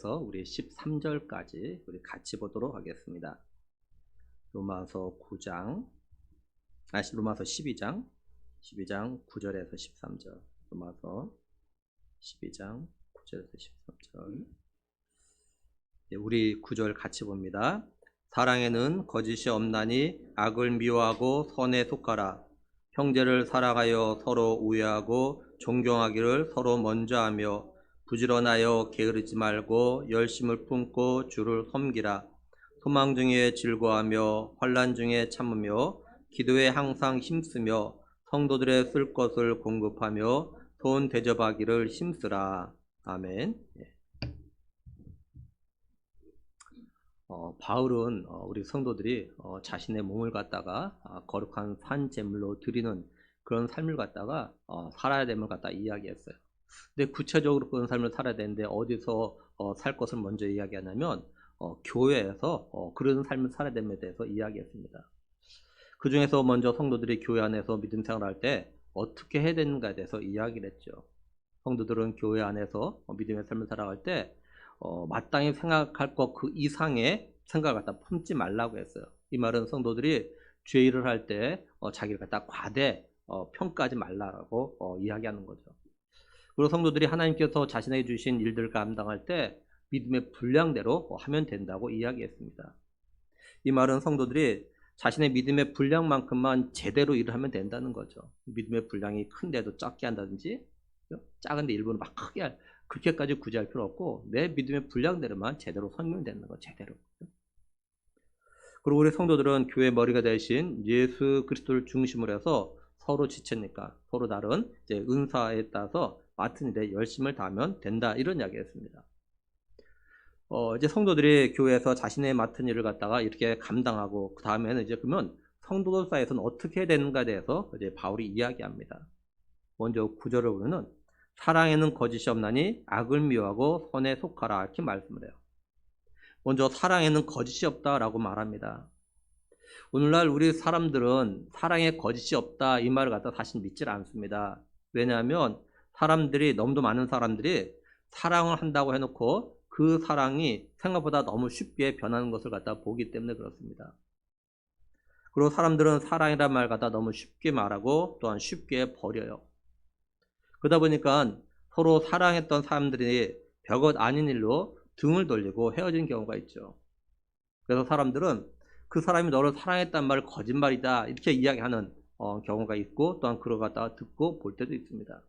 그래서 우리 13절까지 우리 같이 보도록 하겠습니다. 로마서 9장, 로마서 12장 9절에서 13절. 로마서 12장 9절에서 13절. 우리 9절 같이 봅니다. 사랑에는 거짓이 없나니 악을 미워하고 선에 속하라. 형제를 사랑하여 서로 우애하고 존경하기를 서로 먼저 하며 부지런하여 게으르지 말고 열심을 품고 주를 섬기라. 소망 중에 즐거워하며 환난 중에 참으며 기도에 항상 힘쓰며 성도들의 쓸 것을 공급하며 손 대접하기를 힘쓰라. 아멘. 바울은 우리 성도들이 자신의 몸을 갖다가 거룩한 산 제물로 드리는 그런 삶을 갖다가 살아야 됨을 갖다 이야기했어요. 근데 구체적으로 그런 삶을 살아야 되는데 어디서 살 것을 먼저 이야기하냐면 교회에서 그런 삶을 살아야 됨에 대해서 이야기했습니다. 그 중에서 먼저 성도들이 교회 안에서 믿음 생활할 때 어떻게 해야 되는가에 대해서 이야기를 했죠. 성도들은 교회 안에서 믿음의 삶을 살아갈 때 마땅히 생각할 것 그 이상의 생각을 갖다 품지 말라고 했어요. 이 말은 성도들이 죄일을 할 때 자기를 갖다 과대 평가하지 말라고 이야기하는 거죠. 그리고 성도들이 하나님께서 자신에게 주신 일들을 감당할 때 믿음의 분량대로 하면 된다고 이야기했습니다. 이 말은 성도들이 자신의 믿음의 분량만큼만 제대로 일을 하면 된다는 거죠. 믿음의 분량이 큰데도 작게 한다든지 작은데 일부는 막 크게 그렇게까지 굳이 할 필요 없고 내 믿음의 분량대로만 제대로 설명되는 거 제대로. 그리고 우리 성도들은 교회 머리가 되신 예수 그리스도를 중심으로 해서 서로 지체니까 서로 다른 이제 은사에 따라서 맡은 일에 열심을 다하면 된다 이런 이야기했습니다. 이제 성도들이 교회에서 자신의 맡은 일을 갖다가 이렇게 감당하고 그 다음에는 이제 그러면 성도들 사이에서는 어떻게 해야 되는가에 대해서 이제 바울이 이야기합니다. 먼저 9절을 보면은 사랑에는 거짓이 없나니 악을 미워하고 선에 속하라 이렇게 말씀을 해요. 먼저 사랑에는 거짓이 없다라고 말합니다. 오늘날 우리 사람들은 사랑에 거짓이 없다 이 말을 갖다 사실 믿질 않습니다. 왜냐하면 사람들이 너무도 많은 사람들이 사랑을 한다고 해놓고 그 사랑이 생각보다 너무 쉽게 변하는 것을 갖다 보기 때문에 그렇습니다. 그리고 사람들은 사랑이란 말 갖다 너무 쉽게 말하고 또한 쉽게 버려요. 그러다 보니까 서로 사랑했던 사람들이 별것 아닌 일로 등을 돌리고 헤어진 경우가 있죠. 그래서 사람들은 그 사람이 너를 사랑했단 말을 거짓말이다 이렇게 이야기하는 경우가 있고 또한 그걸 갖다가 듣고 볼 때도 있습니다.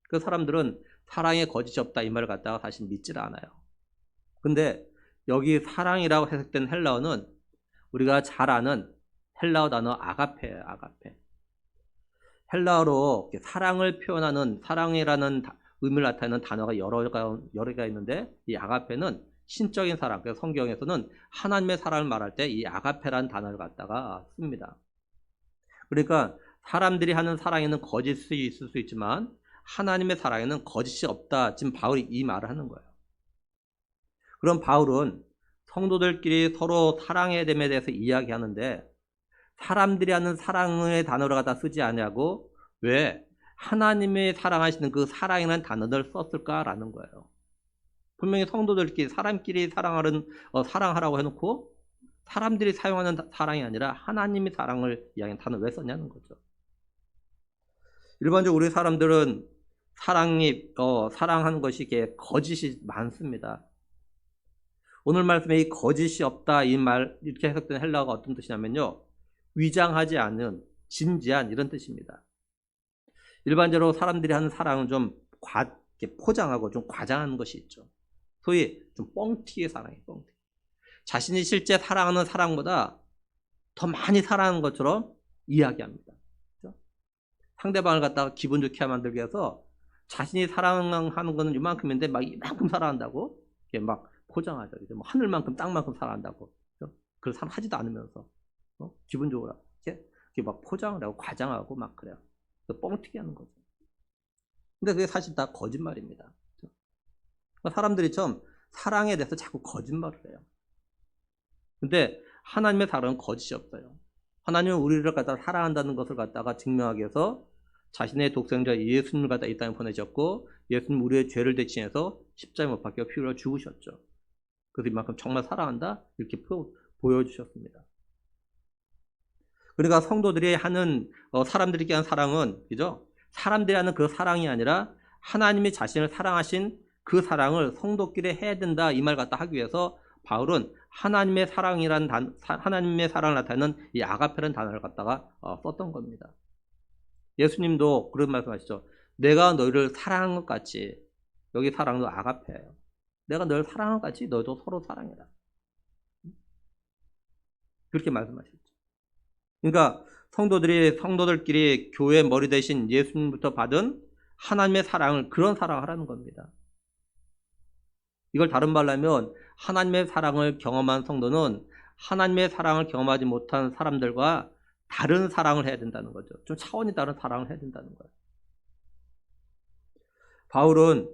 그 사람들은 사랑에 거짓이 없다 이 말을 갖다가 사실 믿질 않아요. 근데 여기 사랑이라고 해석된 헬라어는 우리가 잘 아는 헬라어 단어 아가페예요. 아가페. 헬라어로 사랑을 표현하는 사랑이라는 의미를 나타내는 단어가 여러 개가 있는데 이 아가페는 신적인 사랑, 그래서 성경에서는 하나님의 사랑을 말할 때 이 아가페라는 단어를 갖다가 씁니다. 그러니까 사람들이 하는 사랑에는 거짓이 있을 수 있지만 하나님의 사랑에는 거짓이 없다. 지금 바울이 이 말을 하는 거예요. 그럼 바울은 성도들끼리 서로 사랑해야 됨에 대해서 이야기하는데 사람들이 하는 사랑의 단어를 갖다 쓰지 않냐고 왜 하나님의 사랑하시는 그 사랑이라는 단어를 썼을까라는 거예요. 분명히 성도들끼리 사람끼리 사랑하라고 해놓고 사람들이 사용하는 사랑이 아니라 하나님의 사랑을 이야기하는 단어를 왜 썼냐는 거죠. 일반적으로 우리 사람들은 사랑하는 것이 이게 거짓이 많습니다. 오늘 말씀에 이 거짓이 없다 이 말 이렇게 해석된 헬라어가 어떤 뜻이냐면요. 위장하지 않은 진지한 이런 뜻입니다. 일반적으로 사람들이 하는 사랑은 좀 포장하고 좀 과장하는 것이 있죠. 소위 좀 뻥튀기 사랑이에요. 뻥튀기. 자신이 실제 사랑하는 사랑보다 더 많이 사랑하는 것처럼 이야기합니다. 그렇죠? 상대방을 갖다가 기분 좋게 만들기 위해서 자신이 사랑하는 거는 이만큼인데 막 이만큼 사랑한다고 이렇게 막 포장하죠. 뭐 하늘만큼 땅만큼 사랑한다고. 그렇죠? 그걸 하지도 않으면서 기분 좋으라 이렇게 막 포장을 하고 과장하고 막 그래요. 뻥튀기 하는 거죠. 근데 그게 사실 다 거짓말입니다. 그렇죠? 사람들이 좀 사랑에 대해서 자꾸 거짓말을 해요. 근데 하나님의 사랑은 거짓이 없어요. 하나님은 우리를 갖다가 사랑한다는 것을 갖다가 증명하기 위해서 자신의 독생자 예수님을 갖다 이 땅에 보내셨고 예수님 우리의 죄를 대신해서 십자가에 못 박혀 피 흘려 죽으셨죠. 그래서 이만큼 정말 사랑한다 이렇게 보여주셨습니다. 그러니까 성도들이 하는 사람들에게 하는 사랑은 그죠? 사람들이 하는 그 사랑이 아니라 하나님이 자신을 사랑하신 그 사랑을 성도끼리 해야 된다 이 말 갖다 하기 위해서 바울은 하나님의 하나님의 사랑을 나타내는 이 아가페라는 단어를 갖다가 썼던 겁니다. 예수님도 그런 말씀하시죠. 내가 너희를 사랑한 것 같이, 여기 사랑도 아가페예요. 내가 너를 사랑한 것 같이 너희도 서로 사랑해라. 그렇게 말씀하셨죠. 그러니까 성도들끼리 교회 머리 대신 예수님부터 받은 하나님의 사랑을 그런 사랑하라는 겁니다. 이걸 다른 말로 하면 하나님의 사랑을 경험한 성도는 하나님의 사랑을 경험하지 못한 사람들과 다른 사랑을 해야 된다는 거죠. 좀 차원이 다른 사랑을 해야 된다는 거예요. 바울은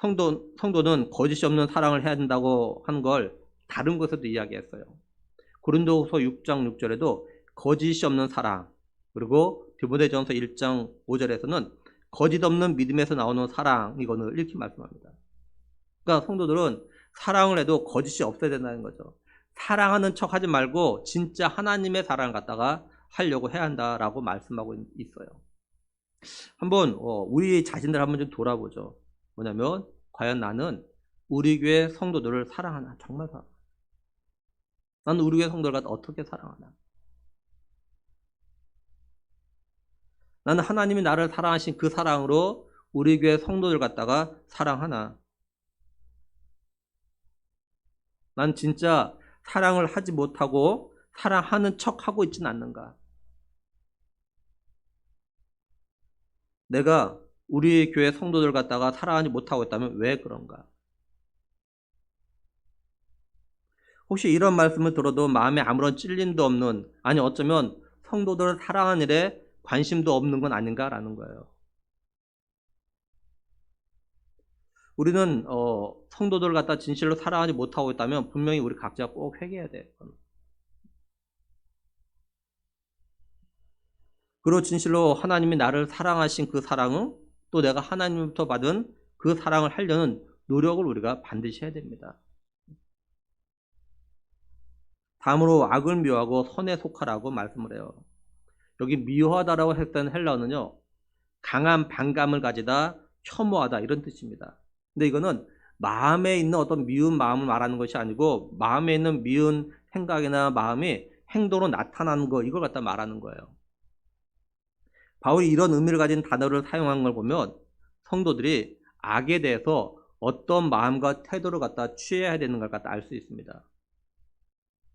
성도는 거짓이 없는 사랑을 해야 된다고 한 걸 다른 곳에도 이야기했어요. 고린도후서 6장 6절에도 거짓이 없는 사랑, 그리고 디모데전서 1장 5절에서는 거짓 없는 믿음에서 나오는 사랑, 이거는 이렇게 말씀합니다. 그러니까 성도들은 사랑을 해도 거짓이 없어야 된다는 거죠. 사랑하는 척 하지 말고 진짜 하나님의 사랑을 갖다가 하려고 해야 한다라고 말씀하고 있어요. 한번 우리 자신들 한번 좀 돌아보죠. 뭐냐면 과연 나는 우리 교회 성도들을 사랑하나? 정말 사랑하나? 나는 우리 교회 성도들 갖다 어떻게 사랑하나? 나는 하나님이 나를 사랑하신 그 사랑으로 우리 교회 성도들 갖다가 사랑하나? 난 진짜 사랑을 하지 못하고 사랑하는 척하고 있지는 않는가? 내가 우리 교회 성도들 갖다가 사랑하지 못하고 있다면 왜 그런가? 혹시 이런 말씀을 들어도 마음에 아무런 찔림도 없는, 아니 어쩌면 성도들을 사랑하는 일에 관심도 없는 건 아닌가라는 거예요. 우리는 성도들을 갖다 진실로 사랑하지 못하고 있다면 분명히 우리 각자 꼭 회개해야 돼요. 그리고 진실로 하나님이 나를 사랑하신 그 사랑은 또 내가 하나님부터 받은 그 사랑을 하려는 노력을 우리가 반드시 해야 됩니다. 다음으로 악을 미워하고 선에 속하라고 말씀을 해요. 여기 미워하다라고 했던 헬라어는요, 강한 반감을 가지다, 혐오하다 이런 뜻입니다. 근데 이거는 마음에 있는 어떤 미운 마음을 말하는 것이 아니고 마음에 있는 미운 생각이나 마음이 행동으로 나타나는 거, 이걸 갖다 말하는 거예요. 바울이 이런 의미를 가진 단어를 사용한 걸 보면 성도들이 악에 대해서 어떤 마음과 태도를 갖다 취해야 되는 걸 갖다 알 수 있습니다.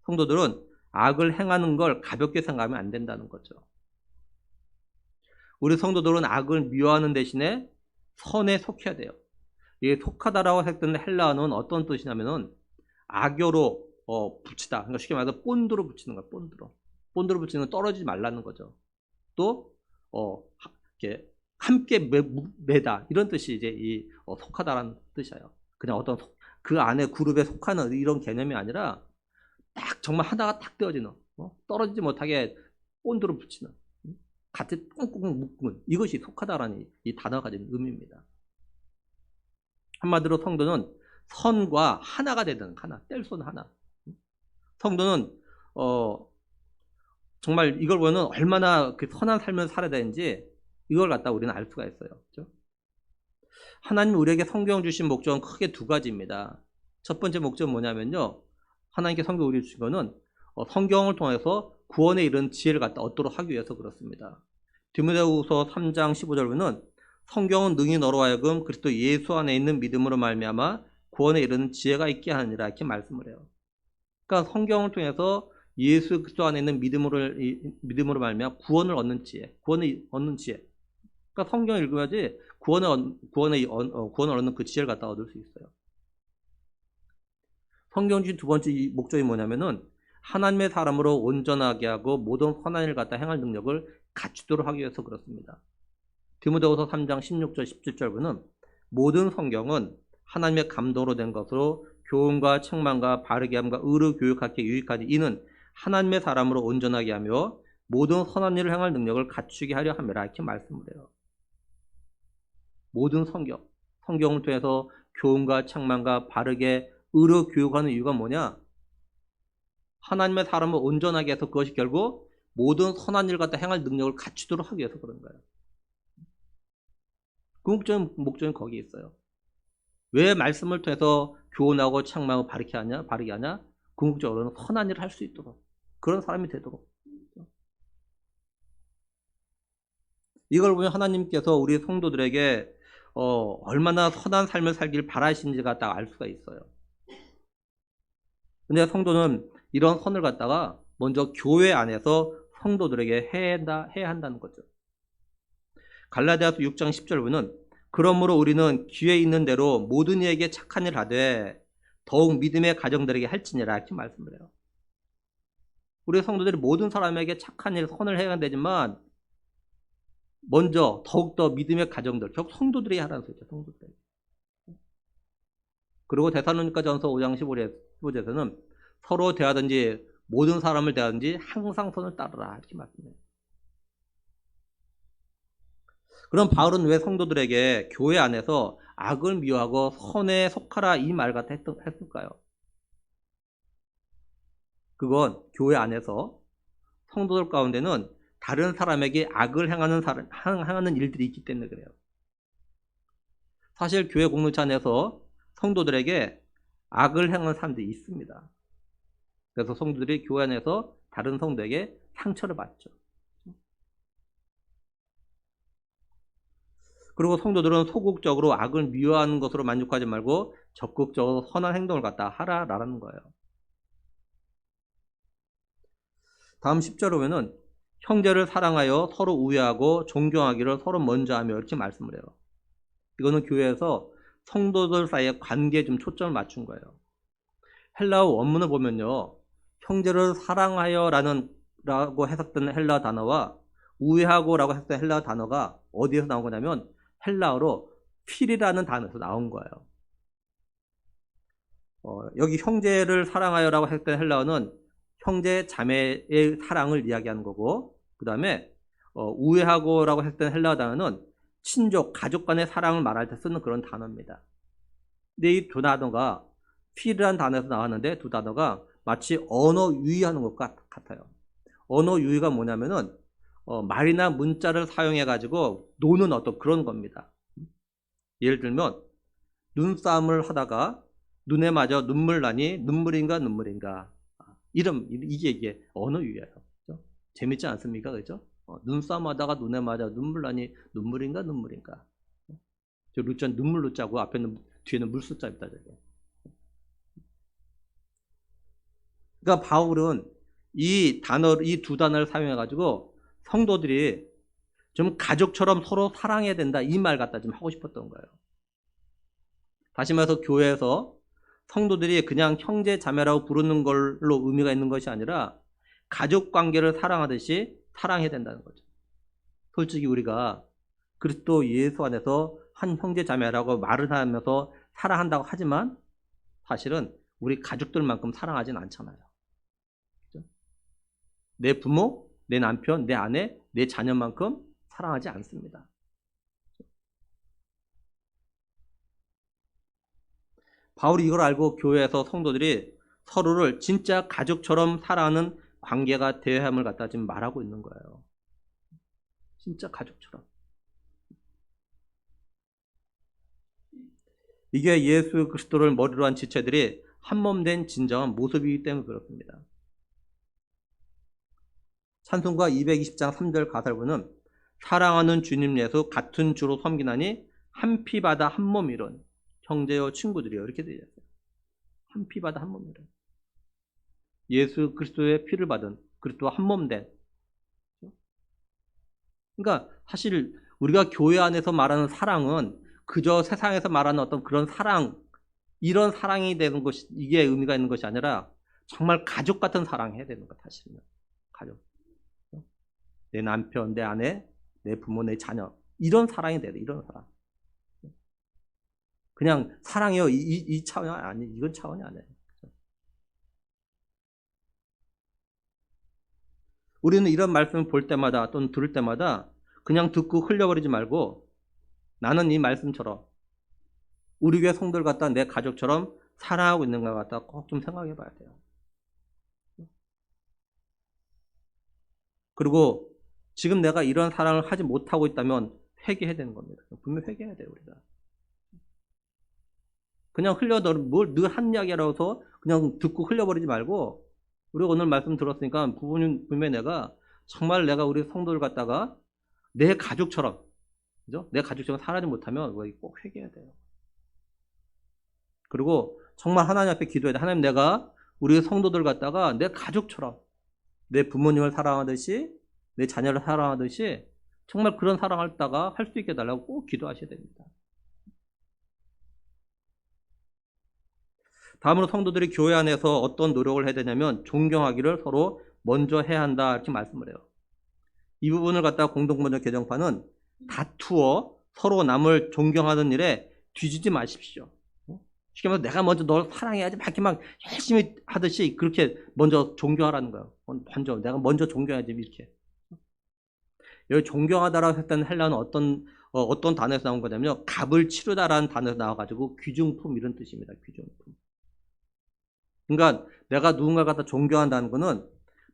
성도들은 악을 행하는 걸 가볍게 생각하면 안 된다는 거죠. 우리 성도들은 악을 미워하는 대신에 선에 속해야 돼요. 이게 속하다라고 했던 헬라어는 어떤 뜻이냐면은 악교로 붙이다. 그러니까 쉽게 말해서 본드로 붙이는 거야. 본드로 붙이는 건 떨어지지 말라는 거죠. 또 이렇게 함께 매다 이런 뜻이 이제 이 속하다라는 뜻이에요. 그냥 어떤 그 안에 그룹에 속하는 이런 개념이 아니라 딱 정말 하나가 딱 떼어지는 떨어지지 못하게 본드로 붙이는 같이 꽁꽁 묶은 이것이 속하다라는 이 단어가 가진 의미입니다. 한마디로 성도는 선과 하나가 되는 하나, 뗄 수 없는 하나. 성도는 정말 이걸 보면 얼마나 그 선한 삶을 살아야 되는지 이걸 갖다 우리는 알 수가 있어요. 그렇죠? 하나님이 우리에게 성경 주신 목적은 크게 두 가지입니다. 첫 번째 목적은 뭐냐면요, 하나님께 성경 우리 주신 거는 성경을 통해서 구원에 이른 지혜를 갖다 얻도록 하기 위해서 그렇습니다. 디모데후서 3장 15절 보면 성경은 능히 너로 하여금 그리스도 예수 안에 있는 믿음으로 말미암아 구원에 이르는 지혜가 있게 하느니라 이렇게 말씀을 해요. 그러니까 성경을 통해서 예수 그리스도 안에 있는 믿음으로 말미암아 구원을 얻는 지혜, 구원을 얻는 지혜. 그러니까 성경을 읽어야지 구원을 얻는 그 지혜를 갖다 얻을 수 있어요. 성경 주신 두 번째 목적이 뭐냐면은 하나님의 사람으로 온전하게 하고 모든 선한 일을 갖다 행할 능력을 갖추도록 하기 위해서 그렇습니다. 디모데후서 3장 16절 17절 보면 모든 성경은 하나님의 감동으로 된 것으로 교훈과 책망과 바르게 함과 의로 교육하기에 유익하니 이는 하나님의 사람으로 온전하게 하며 모든 선한 일을 행할 능력을 갖추게 하려 함이라 이렇게 말씀을 해요. 모든 성경을 통해서 교훈과 책망과 바르게 의로 교육하는 이유가 뭐냐? 하나님의 사람을 온전하게 해서 그것이 결국 모든 선한 일 갖다 행할 능력을 갖추도록 하기 위해서 그런 거예요. 궁극적인 목적은 거기에 있어요. 왜 말씀을 통해서 교훈하고 책망하고 바르게 하냐? 궁극적으로는 선한 일을 할 수 있도록, 그런 사람이 되도록. 이걸 보면 하나님께서 우리 성도들에게 얼마나 선한 삶을 살길 바라시는지가 딱 알 수가 있어요. 근데 성도는 이런 선을 갖다가 먼저 교회 안에서 성도들에게 해야 한다는 거죠. 갈라디아서 6장 10절 보면 그러므로 우리는 기회 있는 대로 모든 이에게 착한 일 하되 더욱 믿음의 가정들에게 할지니라 이렇게 말씀을 해요. 우리 성도들이 모든 사람에게 착한 일, 선을 해야 되지만 먼저 더욱더 믿음의 가정들, 결국 성도들이 하라는 소리죠. 성도들에게. 그리고 데살로니가전서 5장 15절에서는 서로 대하든지 모든 사람을 대하든지 항상 선을 따르라 이렇게 말씀해요. 그럼 바울은 왜 성도들에게 교회 안에서 악을 미워하고 선에 속하라 이 말 같아 했을까요? 그건 교회 안에서 성도들 가운데는 다른 사람에게 악을 행하는 일들이 있기 때문에 그래요. 사실 교회 공동체 안에서 성도들에게 악을 행하는 사람들이 있습니다. 그래서 성도들이 교회 안에서 다른 성도에게 상처를 받죠. 그리고 성도들은 소극적으로 악을 미워하는 것으로 만족하지 말고 적극적으로 선한 행동을 갖다 하라라는 거예요. 다음 10절에 보면은 형제를 사랑하여 서로 우애하고 존경하기를 서로 먼저 하며 이렇게 말씀을 해요. 이거는 교회에서 성도들 사이의 관계에 좀 초점을 맞춘 거예요. 헬라어 원문을 보면요. 형제를 사랑하여 라고 해석된 헬라어 단어와 우애하고 라고 해석된 헬라어 단어가 어디에서 나온 거냐면 헬라어로 필이라는 단어에서 나온 거예요. 여기 형제를 사랑하여 라고 해석된 헬라어는 형제 자매의 사랑을 이야기하는 거고, 그 다음에 우애하고 라고 했던 헬라어 단어는 친족, 가족 간의 사랑을 말할 때 쓰는 그런 단어입니다. 근데 이 두 단어가 필이라는 단어에서 나왔는데 두 단어가 마치 언어 유희하는 것 같아요. 언어 유희가 뭐냐면은 말이나 문자를 사용해 가지고 노는 어떤 그런 겁니다. 예를 들면 눈싸움을 하다가 눈에 맞아 눈물 나니 눈물인가 이게 언어 유희예요. 그렇죠? 재밌지 않습니까? 그죠? 눈싸움 하다가 눈에 맞아 눈물 나니 눈물인가 저 루자 눈물 루자고 앞에는 뒤에는 물숫자 있다 저게. 그러니까 바울은 이 두 단어를 사용해 가지고 성도들이 좀 가족처럼 서로 사랑해야 된다 이 말 갖다 좀 하고 싶었던 거예요. 다시 말해서 교회에서 성도들이 그냥 형제 자매라고 부르는 걸로 의미가 있는 것이 아니라 가족 관계를 사랑하듯이 사랑해야 된다는 거죠. 솔직히 우리가 그리스도 예수 안에서 한 형제 자매라고 말을 하면서 사랑한다고 하지만 사실은 우리 가족들만큼 사랑하진 않잖아요. 그렇죠? 내 부모, 내 남편, 내 아내, 내 자녀만큼 사랑하지 않습니다. 바울이 이걸 알고 교회에서 성도들이 서로를 진짜 가족처럼 사랑하는 관계가 되어야 함을 갖다 지금 말하고 있는 거예요. 진짜 가족처럼. 이게 예수 그리스도를 머리로 한 지체들이 한몸된 진정한 모습이기 때문에 그렇습니다. 찬송가 220장 3절 가사를 보면 사랑하는 주님 예수 같은 주로 섬기나니 한 피 받아 한 몸 이룬 형제여 친구들이여 이렇게 되어 있어요. 한 피 받아 한 몸 이룬 예수 그리스도의 피를 받은 그리스도와 한 몸 된. 그러니까 사실 우리가 교회 안에서 말하는 사랑은 그저 세상에서 말하는 어떤 그런 사랑, 이런 사랑이 되는 것이 이게 의미가 있는 것이 아니라 정말 가족 같은 사랑해야 되는 것 사실은. 가족. 내 남편, 내 아내, 내 부모, 내 자녀 이런 사랑이 돼야 돼. 이런 사랑. 그냥 사랑이요 이 차원이 아니 이건 차원이 아니에요. 우리는 이런 말씀을 볼 때마다 또는 들을 때마다 그냥 듣고 흘려버리지 말고 나는 이 말씀처럼 우리 교회 성도를 갖다 내 가족처럼 사랑하고 있는가 갖다 꼭 좀 생각해 봐야 돼요. 그리고 지금 내가 이런 사랑을 하지 못하고 있다면 회개해야 되는 겁니다. 분명히 회개해야 돼요, 우리가. 그냥 뭘 늘 한 이야기라고 해서 그냥 듣고 흘려버리지 말고, 우리가 오늘 말씀 들었으니까 분명히 정말 내가 우리 성도를 갖다가 내 가족처럼, 그죠? 내 가족처럼 살아지 못하면 꼭 회개해야 돼요. 그리고 정말 하나님 앞에 기도해야 돼. 하나님, 내가 우리 성도들 갖다가 내 가족처럼, 내 부모님을 사랑하듯이, 내 자녀를 사랑하듯이 정말 그런 사랑을 따가 할 수 있게 해달라고 꼭 기도하셔야 됩니다. 다음으로 성도들이 교회 안에서 어떤 노력을 해야 되냐면 존경하기를 서로 먼저 해야 한다, 이렇게 말씀을 해요. 이 부분을 갖다가 공동번역 개정판은 다투어 서로 남을 존경하는 일에 뒤지지 마십시오. 쉽게 말해서 내가 먼저 널 사랑해야지 막 열심히 하듯이 그렇게 먼저 존경하라는 거예요. 내가 먼저 존경해야지, 이렇게. 여기 존경하다라고 했던 헬라는 어떤 단어에서 나온 거냐면요, 값을 치르다라는 단어에서 나와가지고 귀중품, 이런 뜻입니다. 귀중품. 그러니까 내가 누군가를 갖다 존경한다는 거는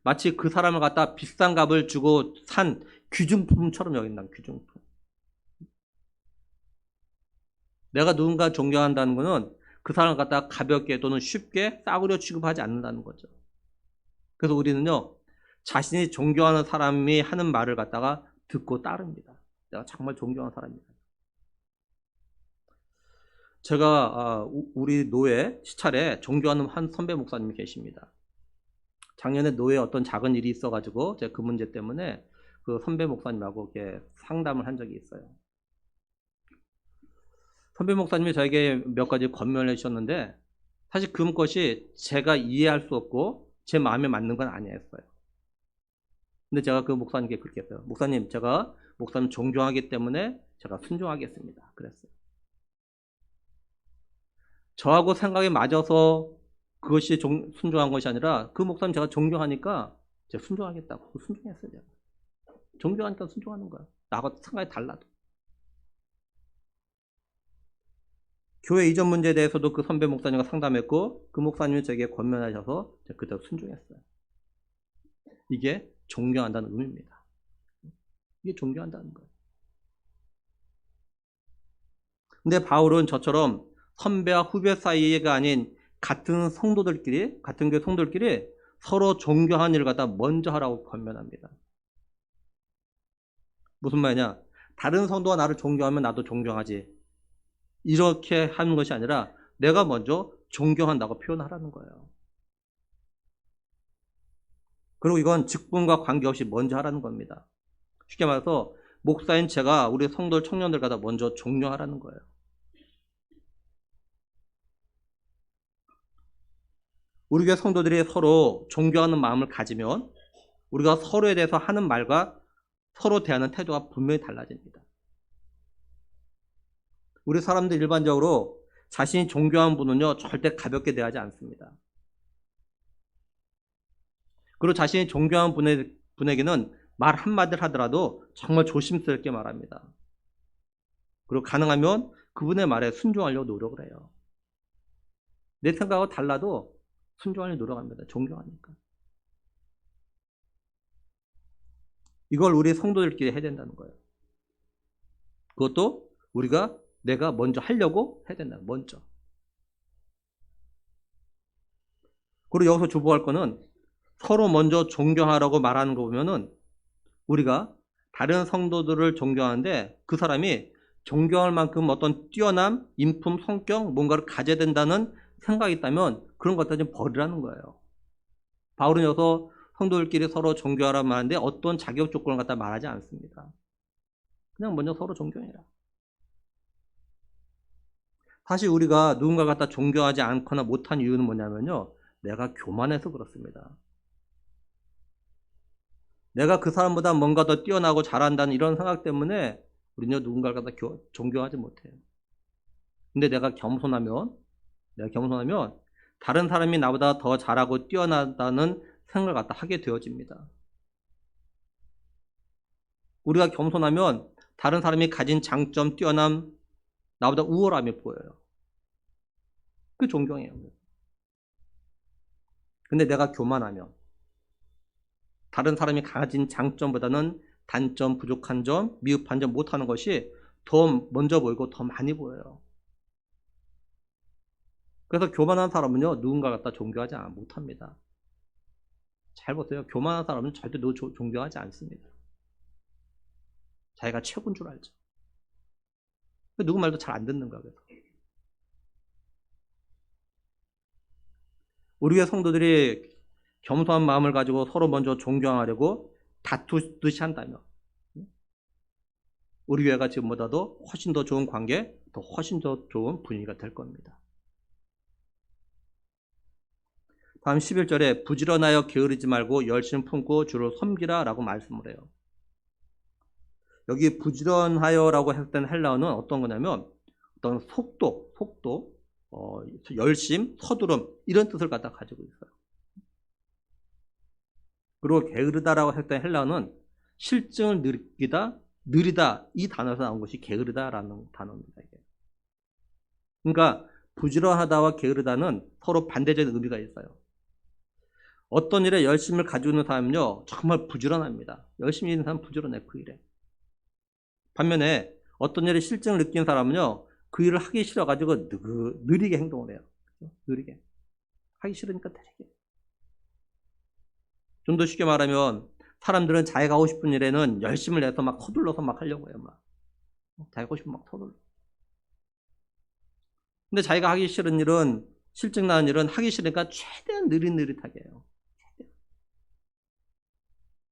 마치 그 사람을 갖다 비싼 값을 주고 산 귀중품처럼 여긴다는, 귀중품. 내가 누군가 존경한다는 거는 그 사람을 갖다 가볍게 또는 쉽게 싸구려 취급하지 않는다는 거죠. 그래서 우리는요, 자신이 존경하는 사람이 하는 말을 갖다가 듣고 따릅니다. 내가 정말 존경하는 사람입니다. 제가 우리 노예 시찰에 존경하는 한 선배 목사님이 계십니다. 작년에 노예에 어떤 작은 일이 있어가지고 제가 그 문제 때문에 그 선배 목사님하고 이렇게 상담을 한 적이 있어요. 선배 목사님이 저에게 몇 가지 권면을 해주셨는데, 사실 그것이 제가 이해할 수 없고 제 마음에 맞는 건 아니었어요. 근데 제가 그 목사님께 그렇게 했어요. 목사님, 제가 목사님 존경하기 때문에 제가 순종하겠습니다. 그랬어요. 저하고 생각이 맞아서 그것이 순종한 것이 아니라 그 목사님 제가 존경하니까 제가 순종하겠다고 순종했어요. 제가. 존경하니까 순종하는 거야. 나하고 생각이 달라도. 교회 이전 문제에 대해서도 그 선배 목사님과 상담했고 그 목사님이 저에게 권면하셔서 제가 그대로 순종했어요. 이게 존경한다는 의미입니다. 이게 존경한다는 거예요. 근데 바울은 저처럼 선배와 후배 사이가 아닌 같은 성도들끼리, 같은 교회 성도들끼리 서로 존경하는 일을 갖다 먼저 하라고 권면합니다. 무슨 말이냐? 다른 성도가 나를 존경하면 나도 존경하지, 이렇게 하는 것이 아니라 내가 먼저 존경한다고 표현하라는 거예요. 그리고 이건 직분과 관계없이 먼저 하라는 겁니다. 쉽게 말해서 목사인 제가 우리 성도 청년들 갖다 먼저 존경하라는 거예요. 우리 교회 성도들이 서로 존경하는 마음을 가지면 우리가 서로에 대해서 하는 말과 서로 대하는 태도가 분명히 달라집니다. 우리 사람들 일반적으로 자신이 존경하는 분은요, 절대 가볍게 대하지 않습니다. 그리고 자신이 존경하는 분에게는 말 한마디를 하더라도 정말 조심스럽게 말합니다. 그리고 가능하면 그분의 말에 순종하려고 노력을 해요. 내 생각하고 달라도 순종하려고 노력합니다. 존경하니까. 이걸 우리 성도들끼리 해야 된다는 거예요. 그것도 내가 먼저 하려고 해야 된다. 먼저. 그리고 여기서 주목할 거는 서로 먼저 존경하라고 말하는 거 보면은 우리가 다른 성도들을 존경하는데 그 사람이 존경할 만큼 어떤 뛰어남, 인품, 성격, 뭔가를 가져야 된다는 생각이 있다면 그런 것들 좀 버리라는 거예요. 바울은 여기서 성도들끼리 서로 존경하라고 말하는데 어떤 자격 조건을 갖다 말하지 않습니다. 그냥 먼저 서로 존경해라. 사실 우리가 누군가를 갖다 존경하지 않거나 못한 이유는 뭐냐면요, 내가 교만해서 그렇습니다. 내가 그 사람보다 뭔가 더 뛰어나고 잘한다는 이런 생각 때문에 우리는 누군가를 갖다 존경하지 못해요. 근데 내가 겸손하면 다른 사람이 나보다 더 잘하고 뛰어나다는 생각을 갖다 하게 되어집니다. 우리가 겸손하면 다른 사람이 가진 장점, 뛰어남, 나보다 우월함이 보여요. 그 존경해요. 근데 내가 교만하면 다른 사람이 가진 장점보다는 단점, 부족한 점, 미흡한 점, 못하는 것이 더 먼저 보이고 더 많이 보여요. 그래서 교만한 사람은요, 누군가 갖다 존경하지 못합니다. 잘 보세요. 교만한 사람은 절대 존경하지 않습니다. 자기가 최고인 줄 알죠. 누구 말도 잘 안 듣는 거야. 그래서. 우리의 성도들이 겸손한 마음을 가지고 서로 먼저 존경하려고 다투듯이 한다면 우리 교회가 지금보다도 훨씬 더 좋은 관계, 더 훨씬 더 좋은 분위기가 될 겁니다. 다음 11절에 부지런하여 게으르지 말고 열심히 품고 주를 섬기라 라고 말씀을 해요. 여기 부지런하여라고 했던 헬라어는 어떤 거냐면 어떤 속도, 열심, 서두름 이런 뜻을 갖다 가지고 있어요. 그리고 게으르다라고 했던 헬라어는 실증을 느리다 이 단어에서 나온 것이 게으르다라는 단어입니다. 이게. 그러니까 부지런하다와 게으르다는 서로 반대적인 의미가 있어요. 어떤 일에 열심을 가지고 있는 사람은요 정말 부지런합니다. 열심히 있는 사람은 부지런해 그 일에. 반면에 어떤 일에 실증을 느낀 사람은요 그 일을 하기 싫어가지고 느리게 행동을 해요. 느리게. 하기 싫으니까 느리게. 좀 더 쉽게 말하면 사람들은 자기가 하고 싶은 일에는 열심을 내서 막 서둘러서 막 하려고 해요. 막. 자기가 하고 싶으면 막 서둘러. 근데 자기가 하기 싫은 일은, 실증 나는 일은 하기 싫으니까 최대한 느릿느릿하게 해요.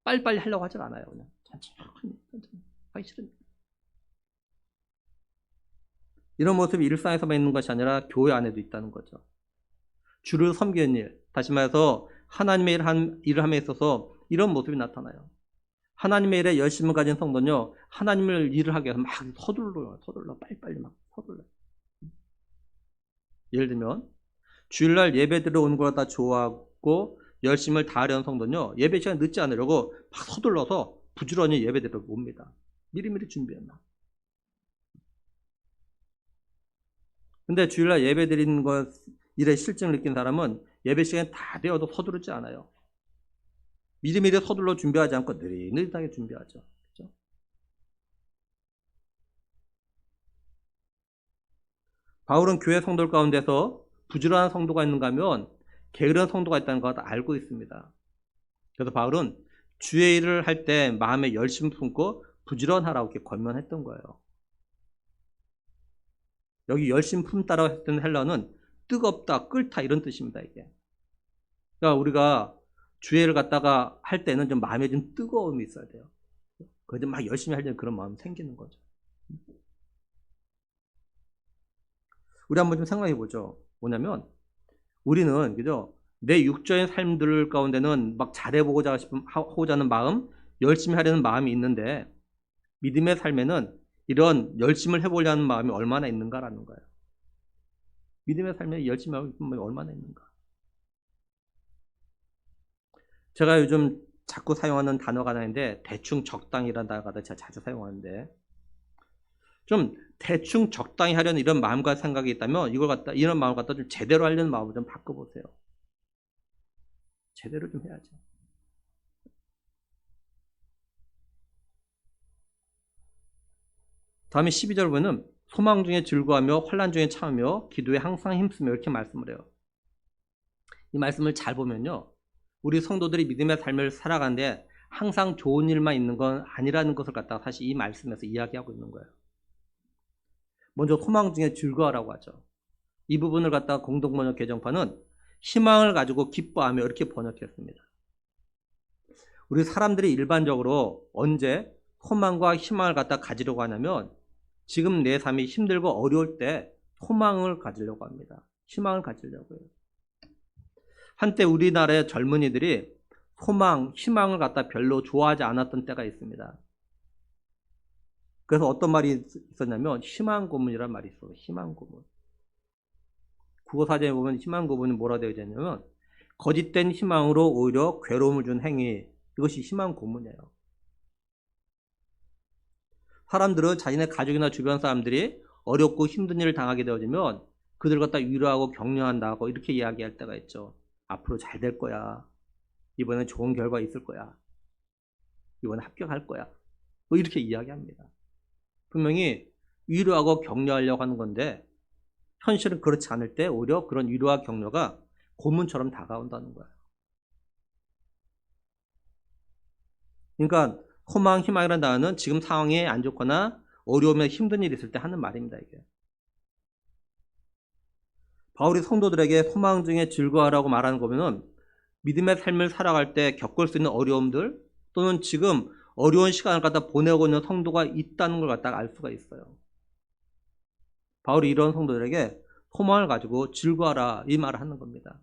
빨리빨리 하려고 하질 않아요. 그냥 천천히 하기 싫으니까. 이런 모습이 일상에서만 있는 것이 아니라 교회 안에도 있다는 거죠. 주를 섬기는 일, 다시 말해서 하나님의 일을 함에 있어서 이런 모습이 나타나요. 하나님의 일에 열심을 가진 성도는요, 하나님을 일을 하기 위해서 막 서둘러, 빨리빨리 막 서둘러. 예를 들면, 주일날 예배 들어오는 걸 다 좋아하고 열심을 다하려는 성도는요, 예배 시간 늦지 않으려고 막 서둘러서 부지런히 예배 들어옵니다. 미리미리 준비했나. 근데 주일날 예배 드리는 것, 일에 실증을 느낀 사람은 예배 시간이 다 되어도 서두르지 않아요. 미리미리 서둘러 준비하지 않고 느릿느릿하게 준비하죠. 그렇죠? 바울은 교회 성도들 가운데서 부지런한 성도가 있는가 하면 게으른 성도가 있다는 걸 알고 있습니다. 그래서 바울은 주의 일을 할 때 마음에 열심 품고 부지런하라고 이렇게 권면했던 거예요. 여기 열심 품다라고 했던 헬라어는 뜨겁다, 끓다 이런 뜻입니다. 이게. 그러니까 우리가 주의를 갖다가 할 때는 좀 마음에 좀 뜨거움이 있어야 돼요. 그래도 막 열심히 하려는 그런 마음이 생기는 거죠. 우리 한번 좀 생각해 보죠. 뭐냐면 우리는 그죠? 내 육적인 삶들 가운데는 막 잘해보고자 하고자 하는 마음, 열심히 하려는 마음이 있는데 믿음의 삶에는 이런 열심을 해보려는 마음이 얼마나 있는가라는 거예요. 믿음의 삶에 열심히 하고 있는 마음이 얼마나 있는가. 제가 요즘 자꾸 사용하는 단어가 하나인데 대충 적당이라는 단어가 제가 자주 사용하는데 좀 대충 적당히 하려는 이런 마음과 생각이 있다면 이런 마음을 갖다 좀 제대로 하려는 마음을 좀 바꿔보세요. 제대로 좀 해야죠. 다음에 12절 보면 소망 중에 즐거워하며 환난 중에 참으며 기도에 항상 힘쓰며 이렇게 말씀을 해요. 이 말씀을 잘 보면요. 우리 성도들이 믿음의 삶을 살아가는데 항상 좋은 일만 있는 건 아니라는 것을 갖다가 사실 이 말씀에서 이야기하고 있는 거예요. 먼저 소망 중에 즐거워라고 하죠. 이 부분을 갖다가 공동번역 개정판은 희망을 가지고 기뻐하며 이렇게 번역했습니다. 우리 사람들이 일반적으로 언제 소망과 희망을 갖다 가지려고 하냐면 지금 내 삶이 힘들고 어려울 때 소망을 가지려고 합니다. 희망을 가지려고 해요. 한때 우리나라의 젊은이들이 소망, 희망을 갖다 별로 좋아하지 않았던 때가 있습니다. 그래서 어떤 말이 있었냐면 희망 고문이라는 말이 있어요. 희망 고문. 국어사전에 보면 희망 고문이 뭐라 되어 있냐면 거짓된 희망으로 오히려 괴로움을 준 행위, 이것이 희망 고문이에요. 사람들은 자신의 가족이나 주변 사람들이 어렵고 힘든 일을 당하게 되어지면 그들 갖다 위로하고 격려한다고 이렇게 이야기할 때가 있죠. 앞으로 잘 될 거야. 이번엔 좋은 결과 있을 거야. 이번에 합격할 거야. 뭐 이렇게 이야기합니다. 분명히 위로하고 격려하려고 하는 건데 현실은 그렇지 않을 때 오히려 그런 위로와 격려가 고문처럼 다가온다는 거예요. 그러니까 소망, 희망이라는 단어는 지금 상황이 안 좋거나 어려우면 힘든 일이 있을 때 하는 말입니다. 이게. 바울이 성도들에게 소망 중에 즐거워하라고 말하는 거면은 믿음의 삶을 살아갈 때 겪을 수 있는 어려움들 또는 지금 어려운 시간을 갖다 보내고 있는 성도가 있다는 걸 갖다가 알 수가 있어요. 바울이 이런 성도들에게 소망을 가지고 즐거워하라 이 말을 하는 겁니다.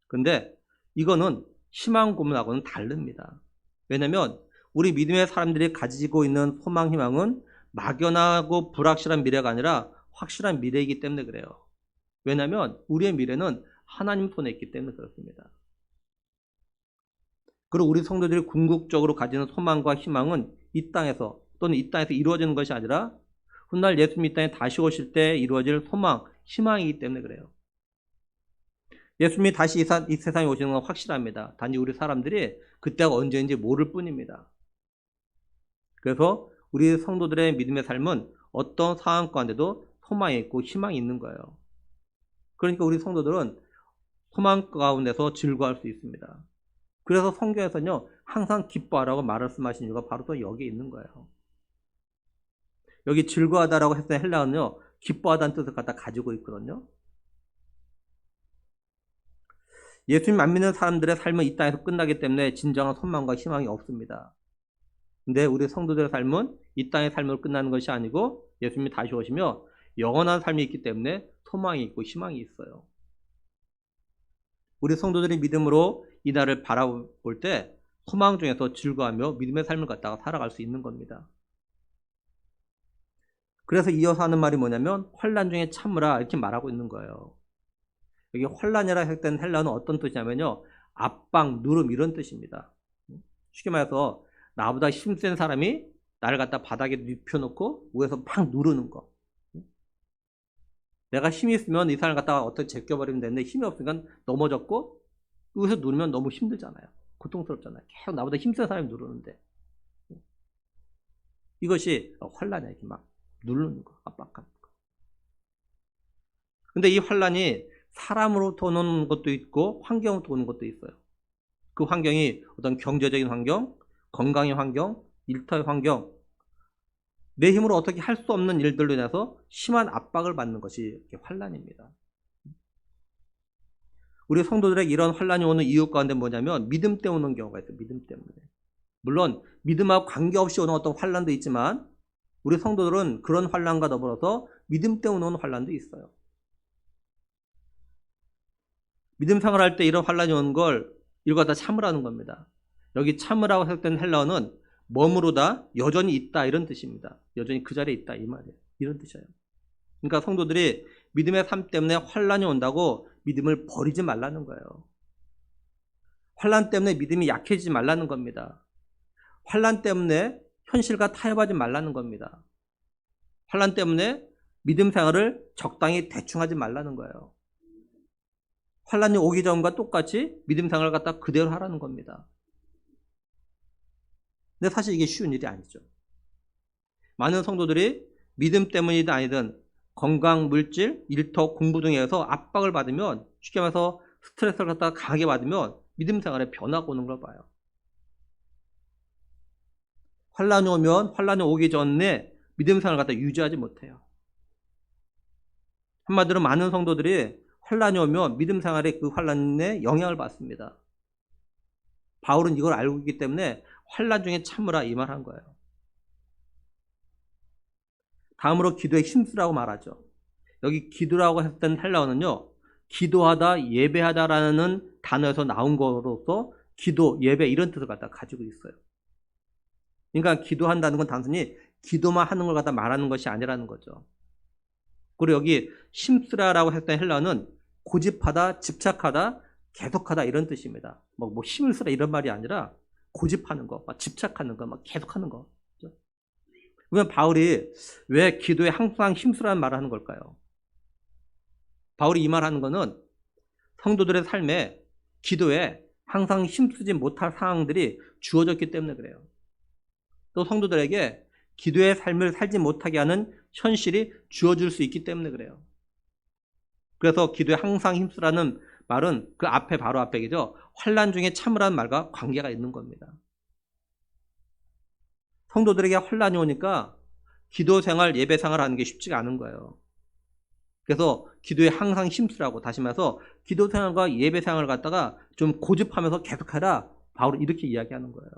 근데 이거는 희망 고문하고는 다릅니다. 왜냐하면 우리 믿음의 사람들이 가지고 있는 소망, 희망은 막연하고 불확실한 미래가 아니라 확실한 미래이기 때문에 그래요. 왜냐하면 우리의 미래는 하나님 손에 있기 때문에 그렇습니다. 그리고 우리 성도들이 궁극적으로 가지는 소망과 희망은 이 땅에서 또는 이 땅에서 이루어지는 것이 아니라 훗날 예수님이 이 땅에 다시 오실 때 이루어질 소망, 희망이기 때문에 그래요. 예수님이 다시 이 세상에 오시는 건 확실합니다. 단지 우리 사람들이 그때가 언제인지 모를 뿐입니다. 그래서 우리 성도들의 믿음의 삶은 어떤 상황 가운데도 소망이 있고 희망이 있는 거예요. 그러니까 우리 성도들은 소망 가운데서 즐거워할 수 있습니다. 그래서 성경에서는요 항상 기뻐하라고 말씀하신 이유가 바로 또 여기에 있는 거예요. 여기 즐거워하다라고 했을 때 헬라어는요 기뻐하다는 뜻을 갖다 가지고 있거든요. 예수님 안 믿는 사람들의 삶은 이 땅에서 끝나기 때문에 진정한 소망과 희망이 없습니다. 근데 우리 성도들의 삶은 이 땅의 삶으로 끝나는 것이 아니고 예수님이 다시 오시며 영원한 삶이 있기 때문에 소망이 있고 희망이 있어요. 우리 성도들이 믿음으로 이 날을 바라볼 때 소망 중에서 즐거워하며 믿음의 삶을 갖다가 살아갈 수 있는 겁니다. 그래서 이어서 하는 말이 뭐냐면 환난 중에 참으라 이렇게 말하고 있는 거예요. 여기 환난이라 할 때는 헬라어는 어떤 뜻이냐면요 압박, 누름 이런 뜻입니다. 쉽게 말해서 나보다 힘센 사람이 나를 갖다 바닥에 눕혀놓고 위에서 막 누르는 거. 내가 힘이 있으면 이 사람을 갖다가 어떻게 제껴버리면 되는데 힘이 없으니까 넘어졌고 위에서 누르면 너무 힘들잖아요. 고통스럽잖아요. 계속 나보다 힘센 사람이 누르는데 이것이 환난이야. 이렇게 막 누르는 거, 압박하는 거. 근데 이 환난이 사람으로부터 오는 것도 있고 환경으로부터 오는 것도 있어요. 그 환경이 어떤 경제적인 환경, 건강의 환경, 일터의 환경, 내 힘으로 어떻게 할 수 없는 일들로 인해서 심한 압박을 받는 것이 환난입니다. 우리 성도들에게 이런 환난이 오는 이유 가운데 뭐냐면 믿음 때문에 오는 경우가 있어요. 믿음 때문에. 물론 믿음하고 관계없이 오는 어떤 환난도 있지만 우리 성도들은 그런 환난과 더불어서 믿음 때문에 오는 환난도 있어요. 믿음 생활할 때 이런 환난이 오는 걸 이거 다 참으라는 겁니다. 여기 참으라고 했던 헬라어는 머무르다, 여전히 있다 이런 뜻입니다. 여전히 그 자리에 있다 이 말이에요. 이런 뜻이에요. 그러니까 성도들이 믿음의 삶 때문에 환난이 온다고 믿음을 버리지 말라는 거예요. 환난 때문에 믿음이 약해지지 말라는 겁니다. 환난 때문에 현실과 타협하지 말라는 겁니다. 환난 때문에 믿음 생활을 적당히 대충 하지 말라는 거예요. 환난이 오기 전과 똑같이 믿음 생활을 갖다 그대로 하라는 겁니다. 근데 사실 이게 쉬운 일이 아니죠. 많은 성도들이 믿음 때문이든 아니든 건강, 물질, 일터, 공부 등에서 압박을 받으면 쉽게 말해서 스트레스를 갖다가 강하게 받으면 믿음 생활에 변화가 오는 걸 봐요. 환난이 오면 환난이 오기 전에 믿음 생활을 갖다 유지하지 못해요. 한마디로 많은 성도들이 환난이 오면 믿음 생활에 그 환난에 영향을 받습니다. 바울은 이걸 알고 있기 때문에 환난 중에 참으라 이 말 한 거예요. 다음으로 기도에 힘쓰라고 말하죠. 여기 기도라고 했던 헬라어는요. 기도하다, 예배하다라는 단어에서 나온 거로서 기도, 예배 이런 뜻을 갖다 가지고 있어요. 그러니까 기도한다는 건 단순히 기도만 하는 걸 갖다 말하는 것이 아니라는 거죠. 그리고 여기 힘쓰라라고 했던 헬라어는 고집하다, 집착하다, 계속하다 이런 뜻입니다. 뭐 힘을 쓰라 이런 말이 아니라 고집하는 거, 막 집착하는 거, 막 계속하는 거. 그러면 바울이 왜 기도에 항상 힘쓰라는 말을 하는 걸까요? 바울이 이 말하는 거는 성도들의 삶에 기도에 항상 힘쓰지 못할 상황들이 주어졌기 때문에 그래요. 또 성도들에게 기도의 삶을 살지 못하게 하는 현실이 주어질 수 있기 때문에 그래요. 그래서 기도에 항상 힘쓰라는 말은 그 앞에 바로 앞에죠. 환난 중에 참으라는 말과 관계가 있는 겁니다. 성도들에게 환난이 오니까 기도 생활, 예배 생활 하는 게 쉽지가 않은 거예요. 그래서 기도에 항상 힘쓰라고, 다시 말해서 기도 생활과 예배 생활을 갖다가 좀 고집하면서 계속해라. 바울은 이렇게 이야기하는 거예요.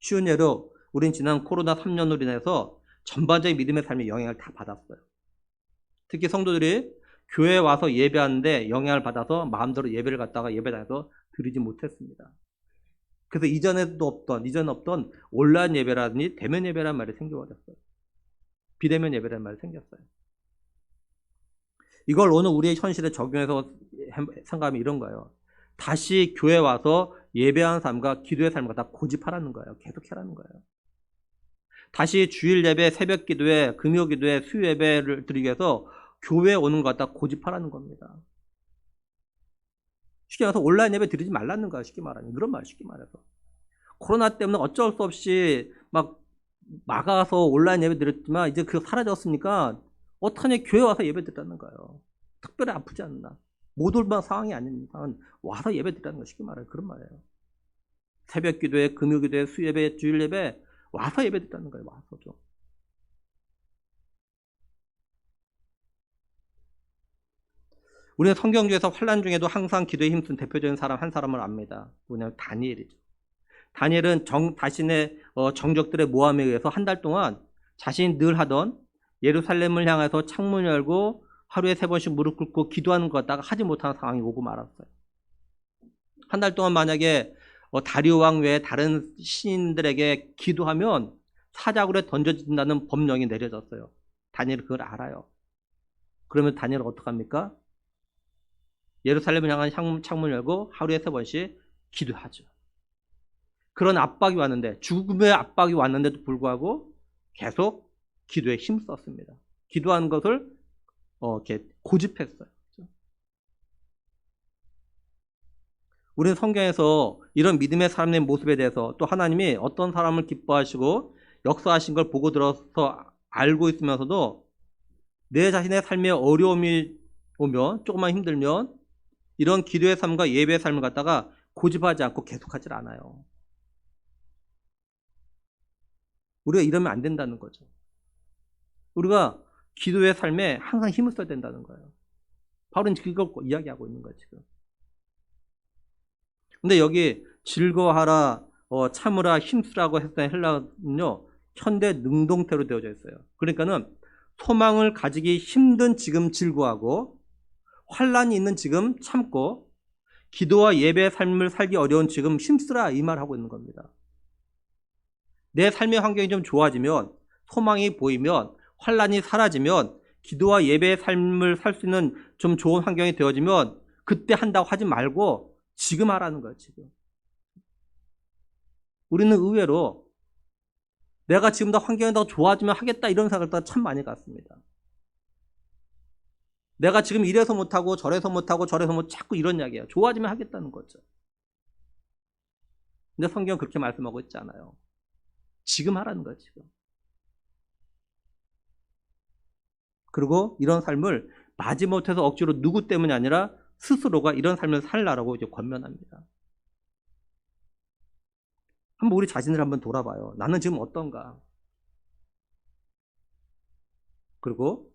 쉬운 예로 우린 지난 코로나 3년으로 인해서 전반적인 믿음의 삶에 영향을 다 받았어요. 특히 성도들이 교회에 와서 예배하는데 영향을 받아서 마음대로 예배를 갖다가 예배당에서 드리지 못했습니다. 그래서 이전에 없던 온라인 예배라든지 대면 예배라는 말이 생겨버렸어요. 비대면 예배라는 말이 생겼어요. 이걸 오늘 우리의 현실에 적용해서 생각하면 이런 거예요. 다시 교회 와서 예배하는 삶과 기도의 삶을 갖다 고집하라는 거예요. 계속하라는 거예요. 다시 주일 예배, 새벽 기도회, 금요 기도회, 수요 예배를 드리기 위해서 교회에 오는 것 갖다 고집하라는 겁니다. 쉽게 말해서 온라인 예배 드리지 말라는 거야. 쉽게 말하면. 그런 말 쉽게 말해서. 코로나 때문에 어쩔 수 없이 막 막아서 온라인 예배 드렸지만 이제 그거 사라졌으니까 어떡하냐, 교회 와서 예배 드리라는 거예요. 특별히 아프지 않나. 못 올만 상황이 아닌 이상은 와서 예배 드리라는 거 쉽게 말해요. 그런 말이에요. 새벽 기도회, 금요 기도회, 수 예배, 주일 예배 와서 예배 드리라는 거예요. 와서 좀. 우리는 성경중에서 환난 중에도 항상 기도에 힘쓴 대표적인 사람 한 사람을 압니다. 뭐냐면 다니엘이죠. 다니엘은 자신의 정적들의 모함에 의해서 한 달 동안 자신이 늘 하던 예루살렘을 향해서 창문 열고 하루에 3번씩 무릎 꿇고 기도하는 것 갖다가 하지 못하는 상황이 오고 말았어요. 한 달 동안 만약에 다리오 왕 외에 다른 신인들에게 기도하면 사자굴에 던져진다는 법령이 내려졌어요. 다니엘은 그걸 알아요. 그러면 다니엘은 어떡합니까? 예루살렘을 향한 창문을 열고 하루에 3번씩 기도하죠. 그런 압박이 왔는데, 죽음의 압박이 왔는데도 불구하고 계속 기도에 힘썼습니다. 기도하는 것을 이렇게 고집했어요. 우리는 성경에서 이런 믿음의 사람의 모습에 대해서 또 하나님이 어떤 사람을 기뻐하시고 역사하신 걸 보고 들어서 알고 있으면서도 내 자신의 삶에 어려움이 오면, 조금만 힘들면 이런 기도의 삶과 예배의 삶을 갖다가 고집하지 않고 계속하지 않아요. 우리가 이러면 안 된다는 거죠. 우리가 기도의 삶에 항상 힘을 써야 된다는 거예요. 바울은 그걸 이야기하고 있는 거예요, 지금. 근데 여기 즐거워하라, 참으라, 힘쓰라고 했던 헬라어는요, 현대 능동태로 되어져 있어요. 그러니까는 소망을 가지기 힘든 지금 즐거워하고, 환란이 있는 지금 참고, 기도와 예배의 삶을 살기 어려운 지금 힘쓰라, 이 말하고 있는 겁니다. 내 삶의 환경이 좀 좋아지면, 소망이 보이면, 환란이 사라지면, 기도와 예배의 삶을 살 수 있는 좀 좋은 환경이 되어지면 그때 한다고 하지 말고 지금 하라는 거예요. 지금. 우리는 의외로 내가 지금 더 환경이 더 좋아지면 하겠다 이런 생각을 참 많이 갖습니다. 내가 지금 이래서 못하고 저래서 못하고 저래서 못 자꾸 이런 이야기예요. 좋아지면 하겠다는 거죠. 근데 성경은 그렇게 말씀하고 있지 않아요. 지금 하라는 거예요. 지금. 그리고 이런 삶을 마지못해서 억지로 누구 때문이 아니라 스스로가 이런 삶을 살라라고 이제 권면합니다. 한번 우리 자신을 한번 돌아봐요. 나는 지금 어떤가? 그리고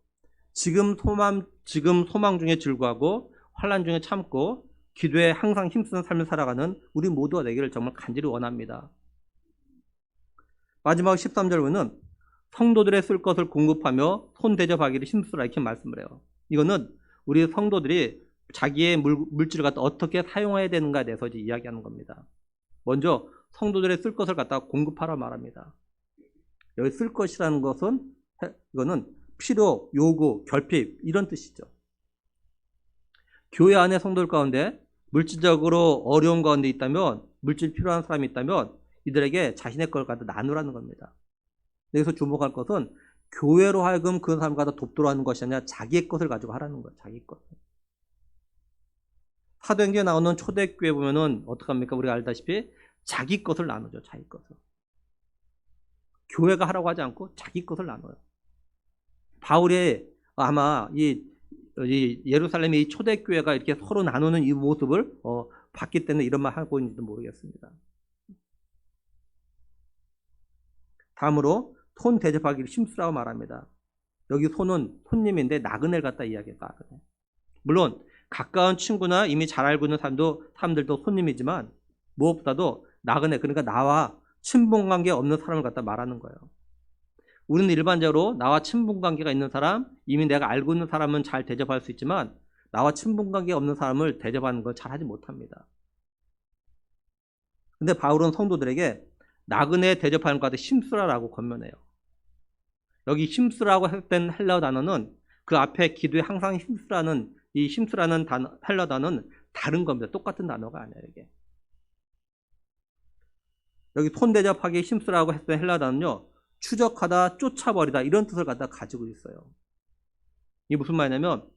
지금 소망 중에 즐거워하고 환난 중에 참고 기도에 항상 힘쓰는 삶을 살아가는 우리 모두가 되기를 정말 간절히 원합니다. 마지막 13절에는 성도들의 쓸 것을 공급하며 손 대접하기를 힘쓰라 이렇게 말씀을 해요. 이거는 우리 성도들이 자기의 물질을 갖다 어떻게 사용해야 되는가에 대해서 이제 이야기하는 겁니다. 먼저 성도들의 쓸 것을 갖다 공급하라 말합니다. 여기 쓸 것이라는 것은 이거는 필요, 요구, 결핍 이런 뜻이죠. 교회 안에 성도들 가운데 물질적으로 어려운 가운데 있다면, 물질 필요한 사람이 있다면 이들에게 자신의 걸 갖다 나누라는 겁니다. 여기서 주목할 것은 교회로 하여금 그 사람 갖다 돕도록 하는 것이 아니라 자기의 것을 가지고 하라는 거예요. 자기 것. 사도행전에 나오는 초대교회 보면은 어떡합니까? 우리가 알다시피 자기 것을 나누죠. 자기 것을. 교회가 하라고 하지 않고 자기 것을 나눠요. 바울이 아마 이 예루살렘의 이 초대교회가 이렇게 서로 나누는 이 모습을 봤기 때문에 이런 말 하고 있는지도 모르겠습니다. 다음으로 손 대접하기를 힘쓰라고 말합니다. 여기 손은 손님인데 나그네를 갖다 이야기했다. 물론 가까운 친구나 이미 잘 알고 있는 사람들도 손님이지만 무엇보다도 나그네, 그러니까 나와 친분관계 없는 사람을 갖다 말하는 거예요. 우리는 일반적으로 나와 친분관계가 있는 사람, 이미 내가 알고 있는 사람은 잘 대접할 수 있지만 나와 친분관계 없는 사람을 대접하는 걸 잘하지 못합니다. 근데 바울은 성도들에게 나그네 대접하는 것 같아 힘쓰라라고 권면해요. 여기 힘쓰라고 했던 헬라어 단어는 그 앞에 기도에 항상 힘쓰라는 이 힘쓰라는 헬라어 단어는 다른 겁니다. 똑같은 단어가 아니에요. 이게. 여기 손 대접하기 힘쓰라고 했던 헬라어 단어는요. 추적하다, 쫓아버리다 이런 뜻을 갖다 가지고 있어요. 이게 무슨 말이냐면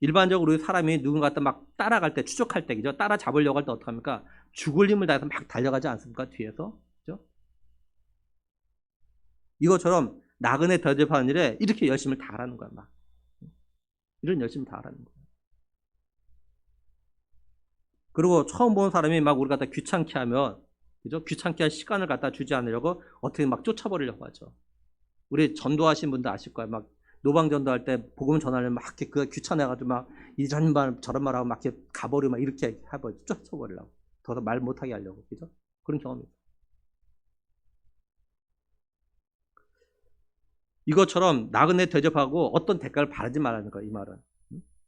일반적으로 사람이 누군가 갖다 막 따라갈 때, 추적할 때, 그죠? 따라잡으려고 할 때 어떡합니까? 죽을 힘을 다해서 막 달려가지 않습니까? 뒤에서. 그죠? 이것처럼 나그네 대접하는 일에 이렇게 열심을 다하라는 거야, 막. 이런 열심을 다하라는 거야. 그리고 처음 보는 사람이 막 우리 갖다 귀찮게 하면, 그죠? 귀찮게 할 시간을 갖다 주지 않으려고 어떻게 막 쫓아버리려고 하죠. 우리 전도하신 분들 아실 거예요. 막 노방 전도할 때 복음 전하려면 막 이렇게 그 귀찮아가지고 막 이런 말 저런 말하고 막 이렇게 가버리고 막 이렇게 해버리죠. 쫓아버리려고. 더 말 못하게 하려고. 그죠? 그런 경험이 있어요. 이것처럼 나그네 대접하고 어떤 대가를 바라지 말라는 거예요. 이 말은.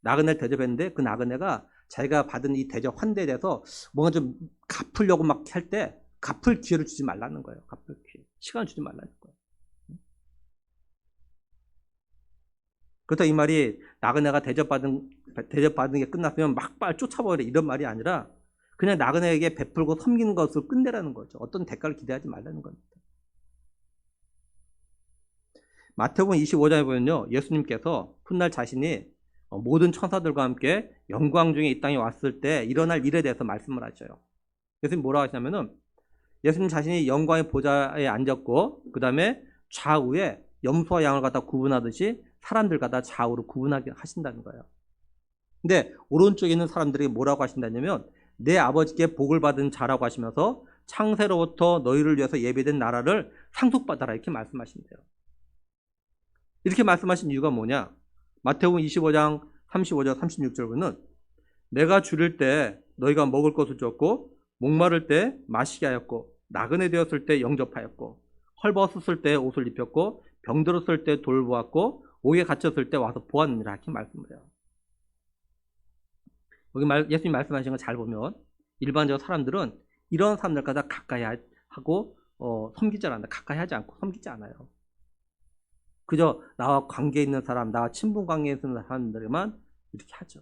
나그네 대접했는데 그 나그네가 자기가 받은 이 대접 환대에 대해서 뭔가 좀 갚으려고 막 할 때 갚을 기회를 주지 말라는 거예요. 갚을 기회. 시간을 주지 말라는 거예요. 그렇다 이 말이 나그네가 대접받은 게 끝났으면 막 빨리 쫓아버려 이런 말이 아니라 그냥 나그네에게 베풀고 섬기는 것을 끝내라는 거죠. 어떤 대가를 기대하지 말라는 겁니다. 마태복음 25장에 보면요. 예수님께서 훗날 자신이 모든 천사들과 함께 영광 중에 이 땅에 왔을 때 일어날 일에 대해서 말씀을 하셔요. 예수님 뭐라고 하시냐면은 예수님 자신이 영광의 보좌에 앉았고 그 다음에 좌우에 염소와 양을 갖다 구분하듯이 사람들 갖다 좌우로 구분하게 하신다는 거예요. 근데 오른쪽에 있는 사람들에게 뭐라고 하신다냐면 내 아버지께 복을 받은 자라고 하시면서 창세로부터 너희를 위해서 예비된 나라를 상속받아라 이렇게 말씀하신대요. 이렇게 말씀하신 이유가 뭐냐? 마태복음 25장 35절 36절 보면 내가 줄일 때 너희가 먹을 것을 줬고 목마를 때 마시게 하였고 나그네 되었을 때 영접하였고 헐벗었을 때 옷을 입혔고 병들었을 때 돌보았고 옥에 갇혔을 때 와서 보았느니라 이렇게 말씀을 해요. 여기 예수님 말씀하신 거 잘 보면 일반적으로 사람들은 이런 사람들까지 가까이 하고 섬기지 않는다. 가까이 하지 않고 섬기지 않아요. 그저 나와 관계 있는 사람, 나와 친분 관계에 있는 사람들만 이렇게 하죠.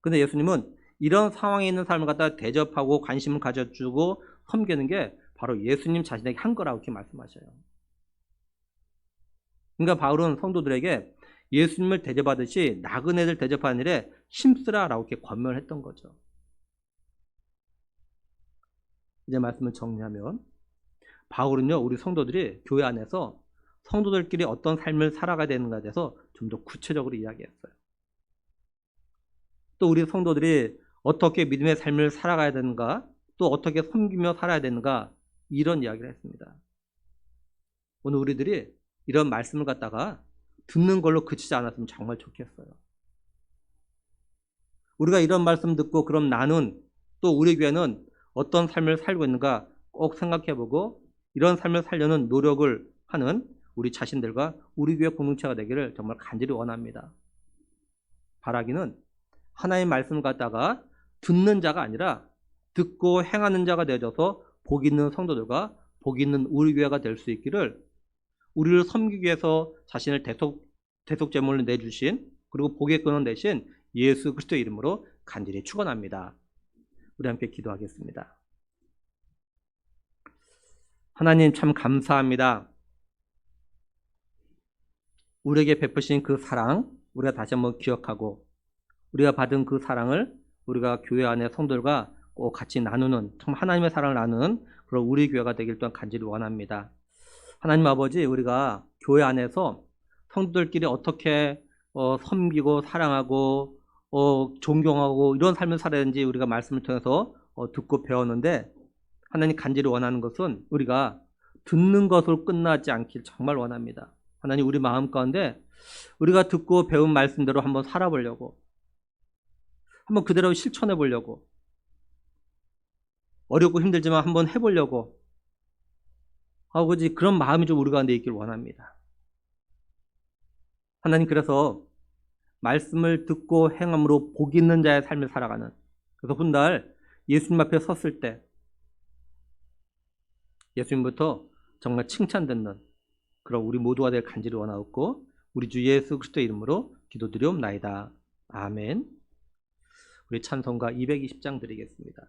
근데 예수님은 이런 상황에 있는 사람을 갖다 대접하고 관심을 가져주고 섬기는 게 바로 예수님 자신에게 한 거라고 이렇게 말씀하셔요. 그러니까 바울은 성도들에게 예수님을 대접하듯이 나그네들 대접하는 일에 힘쓰라라고 이렇게 권면을 했던 거죠. 이제 말씀을 정리하면 바울은요, 우리 성도들이 교회 안에서 성도들끼리 어떤 삶을 살아가야 되는가에 대해서 좀 더 구체적으로 이야기했어요. 또 우리 성도들이 어떻게 믿음의 삶을 살아가야 되는가, 또 어떻게 섬기며 살아야 되는가, 이런 이야기를 했습니다. 오늘 우리들이 이런 말씀을 갖다가 듣는 걸로 그치지 않았으면 정말 좋겠어요. 우리가 이런 말씀 듣고 그럼 나는 또 우리 교회는 어떤 삶을 살고 있는가 꼭 생각해보고 이런 삶을 살려는 노력을 하는 우리 자신들과 우리 교회 공동체가 되기를 정말 간절히 원합니다. 바라기는 하나님의 말씀을 갖다가 듣는 자가 아니라 듣고 행하는 자가 되어져서 복 있는 성도들과 복 있는 우리 교회가 될 수 있기를 우리를 섬기기 위해서 자신을 대속 제물로 내주신 그리고 복의 근원 되신 예수 그리스도의 이름으로 간절히 축원합니다. 우리 함께 기도하겠습니다. 하나님 참 감사합니다. 우리에게 베푸신 그 사랑 우리가 다시 한번 기억하고 우리가 받은 그 사랑을 우리가 교회 안에 성도들과 꼭 같이 나누는 정말 하나님의 사랑을 나누는 그런 우리 교회가 되길 또한 간절히 원합니다. 하나님 아버지 우리가 교회 안에서 성도들끼리 어떻게 섬기고 사랑하고 존경하고 이런 삶을 살아야 되는지 우리가 말씀을 통해서 듣고 배웠는데 하나님 간절히 원하는 것은 우리가 듣는 것으로 끝나지 않길 정말 원합니다. 하나님 우리 마음 가운데 우리가 듣고 배운 말씀대로 한번 살아보려고 한번 그대로 실천해 보려고 어렵고 힘들지만 한번 해보려고 아버지 그런 마음이 좀 우리 가운데 있길 원합니다. 하나님 그래서 말씀을 듣고 행함으로 복 있는 자의 삶을 살아가는 그래서 훗날 예수님 앞에 섰을 때 예수님부터 정말 칭찬 듣는 그런 우리 모두가 될 간절히 원하옵고 우리 주 예수 그리스도의 이름으로 기도드리옵나이다. 아멘. 우리 찬송가 220장 드리겠습니다.